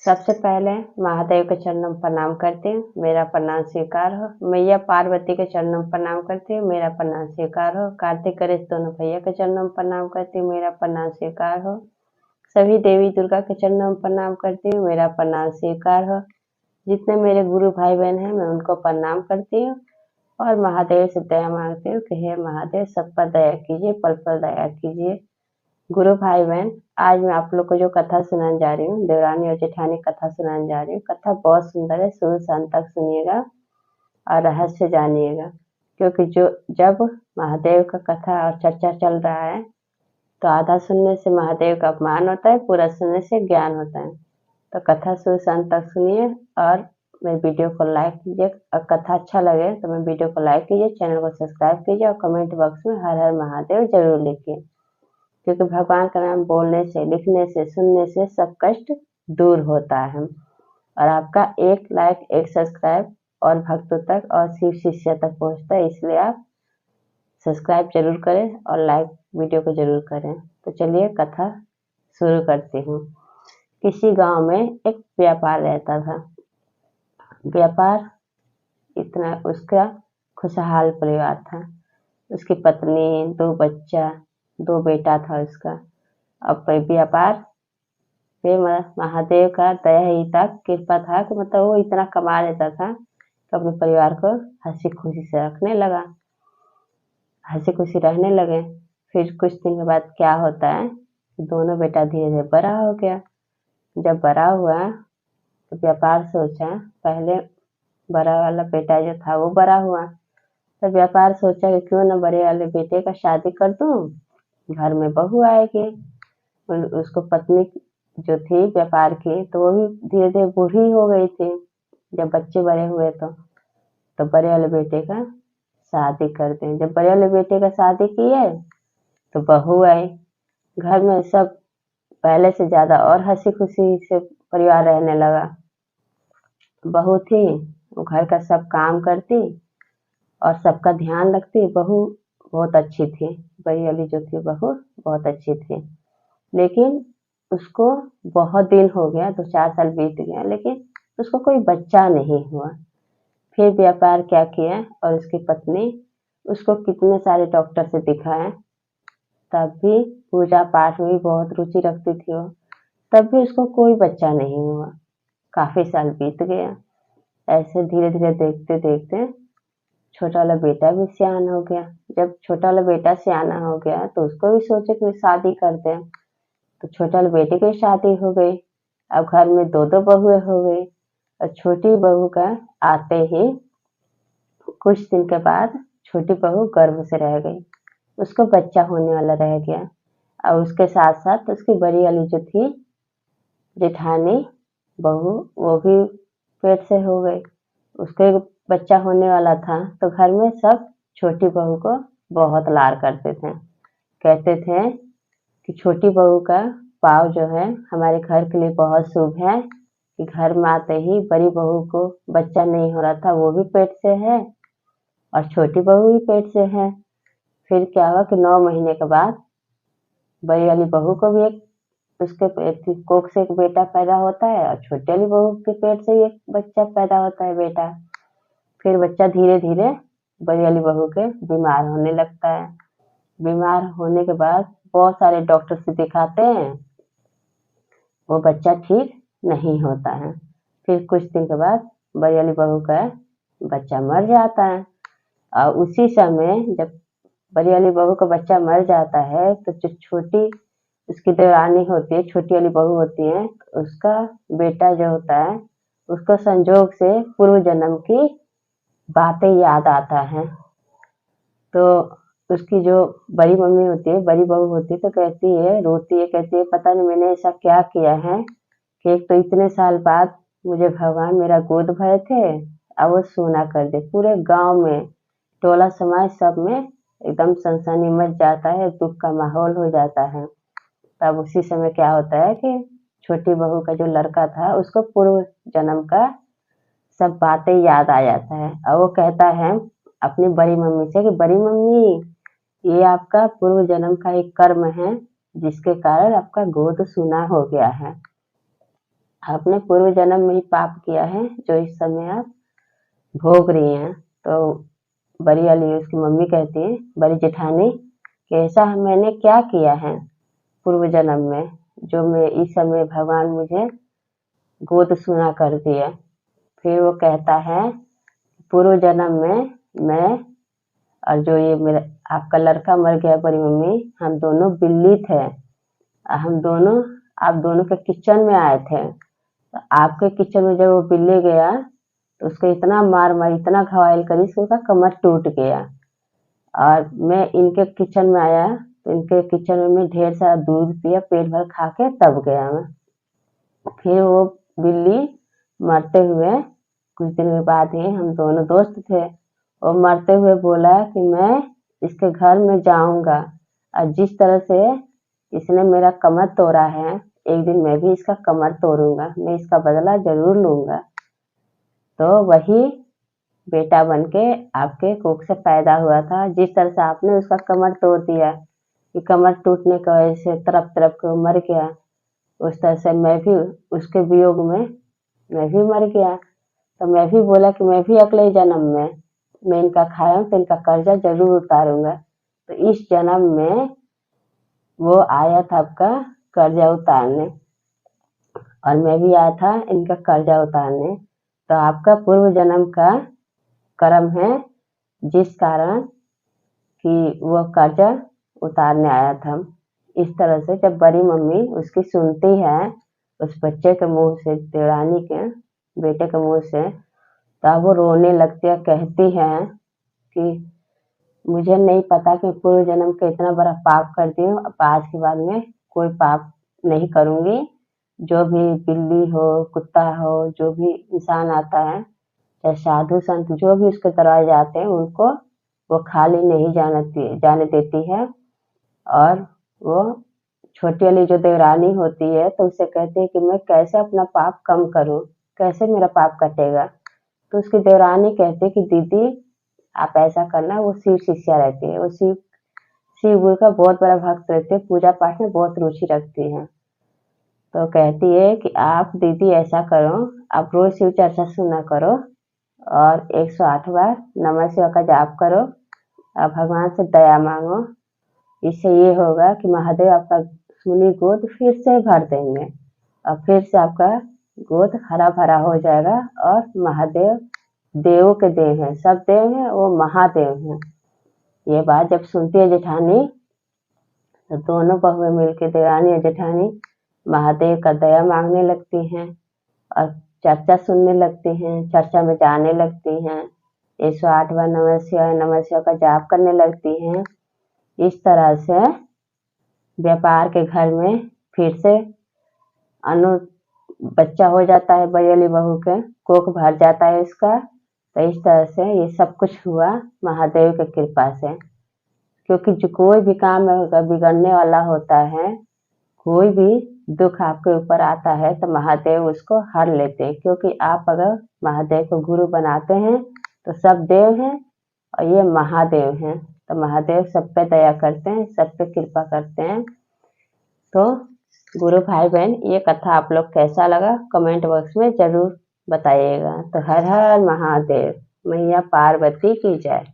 सबसे पहले महादेव के चरणों में प्रणाम करती हूँ, मेरा प्रणाम स्वीकार हो। मैया पार्वती के चरणों में प्रणाम करती हूँ, मेरा प्रणाम स्वीकार हो। कार्तिक गणेश दोनों भैया के चरणों में प्रणाम करती हूँ, मेरा प्रणाम स्वीकार हो। सभी देवी दुर्गा के चरणों में प्रणाम करती हूँ, मेरा प्रणाम स्वीकार हो। जितने मेरे गुरु भाई बहन हैं मैं उनको प्रणाम करती हूँ और महादेव से दया मांगती हूँ कि हे महादेव सब पर दया कीजिए, पल पल दया कीजिए। गुरु भाई बहन, आज मैं आप लोग को जो कथा सुनाने जा रही हूँ, देवरानी और जेठानी कथा सुनाने जा रही हूँ। कथा बहुत सुंदर है, शुरू से अंत तक सुनिएगा और रहस्य जानिएगा, क्योंकि जब महादेव का कथा और चर्चा चल रहा है तो आधा सुनने से महादेव का अपमान होता है, पूरा सुनने से ज्ञान होता है। तो कथा शुरू से अंत तक सुनिए और मेरे वीडियो को लाइक कीजिए। और कथा अच्छा लगे तो मेरे वीडियो को लाइक कीजिए, चैनल को सब्सक्राइब कीजिए और कमेंट बॉक्स में हर हर महादेव जरूर लिखिए, क्योंकि भगवान का नाम बोलने से, लिखने से, सुनने से सब कष्ट दूर होता है। और आपका एक लाइक, एक सब्सक्राइब और भक्तों तक और शिव शिष्य तक पहुंचता है, इसलिए आप सब्सक्राइब जरूर करें और लाइक वीडियो को जरूर करें। तो चलिए कथा शुरू करती हूँ। किसी गांव में एक व्यापार रहता था। व्यापार इतना उसका खुशहाल परिवार था। उसकी पत्नी, 2 बच्चा, 2 बेटा था उसका। अब व्यापार पे महादेव का दया ही था, कृपा था कि मतलब वो इतना कमा लेता था तो अपने परिवार को हंसी खुशी से रखने लगा, हंसी खुशी रहने लगे। फिर कुछ दिन के बाद क्या होता है, दोनों बेटा धीरे धीरे बड़ा हो गया। जब बड़ा हुआ तो व्यापार सोचा, पहले बड़ा वाला बेटा जो था वो बड़ा हुआ तो व्यापार सोचा कि क्यों ना बड़े वाले बेटे का शादी कर दूं, घर में बहू आएगी। उसको पत्नी जो थी व्यापार की तो वो भी धीरे धीरे बूढ़ी हो गई थी। जब बच्चे बड़े हुए तो बड़े वाले बेटे का शादी कर दें। जब बड़े वाले बेटे का शादी किए तो बहू आई। घर में सब पहले से ज्यादा और हंसी खुशी से परिवार रहने लगा। बहू थी, वो घर का सब काम करती और सबका ध्यान रखती। बहू बहुत अच्छी थी, बड़ी वाली जो थी बहू बहुत अच्छी थी। लेकिन उसको बहुत दिन हो गया, 2-4 साल बीत गया, लेकिन उसको कोई बच्चा नहीं हुआ। फिर व्यापार क्या किया और उसकी पत्नी उसको कितने सारे डॉक्टर से दिखाए, तब भी पूजा पाठ में भी बहुत रुचि रखती थी वो, तब भी उसको कोई बच्चा नहीं हुआ। काफी साल बीत गया। ऐसे धीरे धीरे देखते देखते छोटा वाला बेटा भी सियान हो गया। जब छोटा वाला बेटा सियाना हो गया तो उसको भी सोचे कि शादी कर दें। तो छोटे वाले बेटे की शादी हो गई। अब घर में 2-2 बहुएं हो गई और छोटी बहू का आते ही कुछ दिन के बाद छोटी बहू गर्भ से रह गई, उसको बच्चा होने वाला रह गया। और उसके साथ साथ उसकी बड़ी वाली जो थी जेठानी बहू, वो भी पेट से हो गई, उसको एक बच्चा होने वाला था। तो घर में सब छोटी बहू को बहुत लाड करते थे, कहते थे कि छोटी बहू का पाव जो है हमारे घर के लिए बहुत शुभ है, कि घर में आते ही बड़ी बहू को बच्चा नहीं हो रहा था, वो भी पेट से है और छोटी बहू भी पेट से है। फिर क्या हुआ कि 9 महीने के बाद बड़ी वाली बहू को भी उसके कोख से एक बेटा पैदा होता है और छोटी वाली बहू के पेट से एक बच्चा पैदा होता है, बेटा। फिर बच्चा धीरे धीरे बड़ी वाली बहू के बीमार होने लगता है। बीमार होने के बाद बहुत सारे डॉक्टर से दिखाते हैं, वो बच्चा ठीक नहीं होता है। फिर कुछ दिन के बाद बड़ी वाली बहू का बच्चा मर जाता है। और उसी समय जब बड़ी वाली बहू का बच्चा मर जाता है तो जो छोटी उसकी देवरानी होती है, छोटी वाली बहू होती है, उसका बेटा जो होता है उसको संजोग से पूर्व जन्म की बातें याद आता है। तो उसकी जो बड़ी मम्मी होती है, बड़ी बहू होती है, तो कहती है, रोती है, कहती है पता नहीं मैंने ऐसा क्या किया है कि एक तो इतने साल बाद मुझे भगवान मेरा गोद भरे थे और वो सोना कर दे। पूरे गांव में, टोला समाज सब में एकदम सनसनी मच जाता है, दुख का माहौल हो जाता है। तब उसी समय क्या होता है कि छोटी बहू का जो लड़का था उसको पूर्व जन्म का सब बातें याद आ जाता है और वो कहता है अपनी बड़ी मम्मी से कि बड़ी मम्मी, ये आपका पूर्व जन्म का एक कर्म है जिसके कारण आपका गोद सूना हो गया है। आपने पूर्व जन्म में ही पाप किया है जो इस समय आप भोग रही हैं। तो बड़ी वाली उसकी मम्मी कहती है, बड़ी जेठानी, कि ऐसा मैंने क्या किया है पूर्व जन्म में जो मैं इस समय भगवान मुझे गोद सूना कर दिया। फिर वो कहता है, पूर्व जन्म में मैं और जो ये मेरा आपका लड़का मर गया बड़ी मम्मी, हम दोनों बिल्ली थे। हम दोनों आप दोनों के किचन में आए थे। तो आपके किचन में जब वो बिल्ली गया तो उसको इतना मार मारी, इतना घायल करी कि उसका कमर टूट गया। और मैं इनके किचन में आया तो इनके किचन में मैं ढेर सारा दूध पिया, पेट भर खा के तब गया मैं। फिर वो बिल्ली मरते हुए कुछ दिन के बाद ही, हम दोनों दोस्त थे, वो मरते हुए बोला कि मैं इसके घर में जाऊंगा और जिस तरह से इसने मेरा कमर तोड़ा है, एक दिन मैं भी इसका कमर तोड़ूंगा, मैं इसका बदला जरूर लूंगा। तो वही बेटा बनके आपके कोख से पैदा हुआ था। जिस तरह से आपने उसका कमर तोड़ दिया कि कमर टूटने की वजह से तरफ तरफ के मर गया, उस तरह से मैं भी उसके वियोग में मैं भी मर गया। तो मैं भी बोला कि मैं भी अगले जन्म में मैं इनका खाया हूँ तो इनका कर्जा जरूर उतारूंगा। तो इस जन्म में वो आया था आपका कर्जा उतारने और मैं भी आया था इनका कर्जा उतारने। तो आपका पूर्व जन्म का कर्म है जिस कारण कि वो कर्जा उतारने आया था। इस तरह से जब बड़ी मम्मी उसकी सुनती है उस बच्चे के मुंह से, देवरानी के बेटे के मुंह से, तब वो रोने लगती है, कहती है कि मुझे नहीं पता कि पूर्व जन्म का इतना बड़ा पाप करती हूँ, अब आज के बाद में कोई पाप नहीं करूंगी। जो भी बिल्ली हो, कुत्ता हो, जो भी इंसान आता है, चाहे साधु संत जो भी उसके दरवाजे आते हैं, उनको वो खाली नहीं जाने देती है। और वो छोटी वाली जो देवरानी होती है तो उससे कहती है कि मैं कैसे अपना पाप कम करूं, कैसे मेरा पाप कटेगा। तो उसकी देवरानी कहती है कि दीदी आप ऐसा करना, वो शिव शिष्या रहती है, वो शिव गुरु का बहुत बड़ा भक्त रहती है, पूजा पाठ में बहुत रुचि रखती है। तो कहती है कि आप दीदी ऐसा करो, आप रोज शिव चर्चा सुना करो और 108 बार नमः शिवाय का जाप करो और भगवान से दया मांगो। इससे ये होगा कि महादेव आपका सुनी गोद फिर से भर देंगे और फिर से आपका गोद हरा भरा हो जाएगा। और महादेव देवों के देव हैं, सब देव हैं, वो महादेव हैं। ये बात जब सुनती है जेठानी तो दोनों बहुएं मिलकर, देवरानी और जेठानी, महादेव का दया मांगने लगती हैं और चर्चा सुनने लगती हैं, चर्चा में जाने लगती हैं, 108 बार नमः शिवाय का जाप करने लगती हैं। इस तरह से व्यापार के घर में फिर से अनु बच्चा हो जाता है, बड़ी वाली बहू के कोख भर जाता है इसका। तो इस तरह से ये सब कुछ हुआ महादेव की कृपा से। क्योंकि जो कोई भी काम बिगड़ने वाला होता है, कोई भी दुख आपके ऊपर आता है तो महादेव उसको हर लेते हैं। क्योंकि आप अगर महादेव को गुरु बनाते हैं तो सब देव हैं और ये महादेव हैं, तो महादेव सब पे दया करते हैं, सब पे कृपा करते हैं। तो गुरु भाई बहन, ये कथा आप लोग कैसा लगा कमेंट बॉक्स में जरूर बताइएगा। तो हर हर महादेव, मैया पार्वती की जय।